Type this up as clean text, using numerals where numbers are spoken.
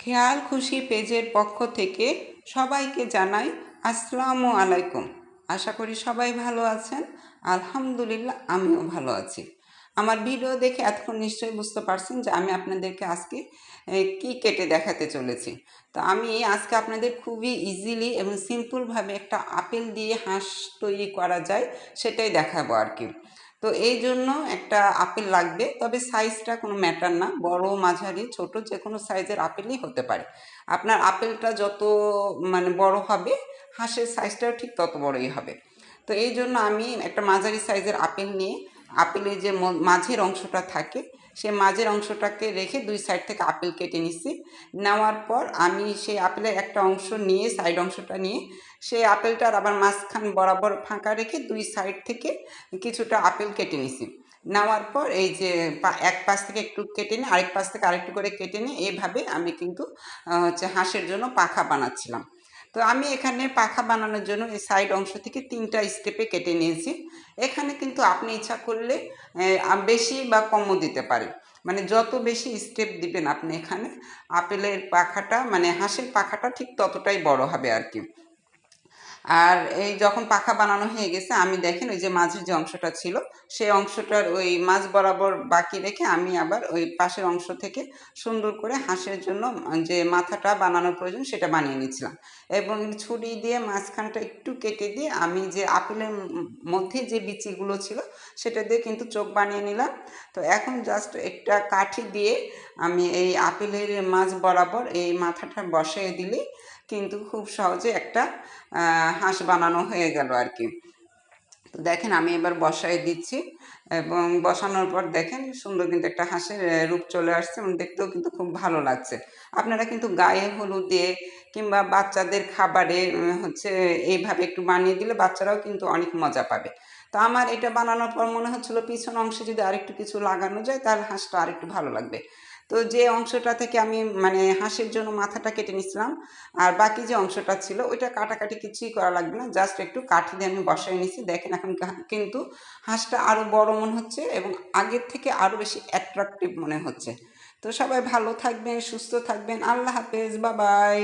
খেয়াল খুশি পেজের পক্ষ থেকে সবাইকে জানাই আসসালামু আলাইকুম। আশা করি সবাই ভালো আছেন। আলহামদুলিল্লাহ আমিও ভালো আছি। আমার ভিডিও দেখে এতক্ষণ নিশ্চয়ই বুঝতে পারছেন যে আমি আপনাদেরকে আজকে কি কেটে দেখাতে চলেছি। তো আমি আজকে আপনাদের খুবই ইজিলি এবং সিম্পলভাবে একটা আপেল দিয়ে হাঁস তৈরি করা যায় সেটাই দেখাবো আর কি। তো এই জন্য একটা আপেল লাগবে, তবে সাইজটা কোনো ম্যাটার না, বড় মাঝারি ছোট যে কোনো সাইজের আপেলই হতে পারে। আপনার আপেলটা যত বড় হবে হাঁসের সাইজটাও ঠিক তত বড়ই হবে। তো এই জন্য আমি একটা মাঝারি সাইজের আপেল নিয়ে আপেলের যে মাঝের অংশটা থাকে সে মাঝের অংশটাকে রেখে দুই সাইড থেকে আপেল কেটে নিচ্ছি। নেওয়ার পর আমি সেই আপেলের একটা অংশ নিয়ে সাইড অংশটা নিয়ে সেই আপেলটার আবার মাঝখান বরাবর ফাঁকা রেখে দুই সাইড থেকে কিছুটা আপেল কেটে নিছি। নেওয়ার পর এই যে এক পাশ থেকে একটু কেটে নিয়ে আরেক পাশ থেকে আরেকটু করে কেটে নিয়ে এইভাবে আমি কিন্তু হচ্ছে হাঁসের জন্য পাখা বানাচ্ছিলাম। তো আমি এখানে পাখা বানানোর জন্য এই সাইড অংশ থেকে 3টা স্টেপে কেটে নিয়েছি। এখানে কিন্তু আপনি ইচ্ছা করলে বেশি বা কমও দিতে পারেন, যত বেশি স্টেপ দিবেন আপনি এখানে আপেলের পাখাটা হাঁসের পাখাটা ঠিক ততটাই বড় হবে আর কি। আর এই যখন পাখা বানানো হয়ে গেছে আমি দেখেন ওই যে মাঝের যে অংশটা ছিল সেই অংশটার ওই মাঝ বরাবর বাকি রেখে আমি আবার ওই পাশের অংশ থেকে সুন্দর করে হাঁসের জন্য যে মাথাটা বানানোর প্রয়োজন সেটা বানিয়ে নিচ্ছিলাম। এবং ছুরি দিয়ে মাঝখানটা একটু কেটে দিয়ে আমি যে আপেলের মধ্যে যে বিচিগুলো ছিল সেটা দিয়ে কিন্তু চোখ বানিয়ে নিলাম। তো এখন জাস্ট একটা কাঠি দিয়ে আমি এই আপেলের মাঝ বরাবর এই মাথাটা বসিয়ে দিলে কিন্তু খুব সহজে একটা হাঁস বানানো হয়ে গেল আর কি। তো দেখেন আমি এবার বসাই দিচ্ছি এবং বসানোর পর দেখেন সুন্দর কিন্তু একটা হাঁসের রূপ চলে আসছে এবং দেখতেও কিন্তু খুব ভালো লাগছে। আপনারা কিন্তু গায়ে হলুদ দিয়ে কিংবা বাচ্চাদের খাবারে হচ্ছে এইভাবে একটু বানিয়ে দিলে বাচ্চারাও কিন্তু অনেক মজা পাবে। তো আমার এটা বানানোর পর মনে হচ্ছিলো পিছন অংশে যদি আরেকটু কিছু লাগানো যায় তাহলে হাঁসটা আরেকটু ভালো লাগবে। তো যে অংশটা থেকে আমি হাঁসের জন্য মাথাটা কেটে নিছিলাম আর বাকি যে অংশটা ছিল ওইটা কাটাকাটি কিছুই করা লাগবে না, জাস্ট একটু কাঠি দিয়ে আমি বসাই নিছি। দেখেন এখন কিন্তু হাঁসটা আরও বড় মনে হচ্ছে এবং আগের থেকে আরও বেশি অ্যাট্রাকটিভ মনে হচ্ছে। তো সবাই ভালো থাকবেন, সুস্থ থাকবেন, আল্লাহ হাফেজ, বাই বাই।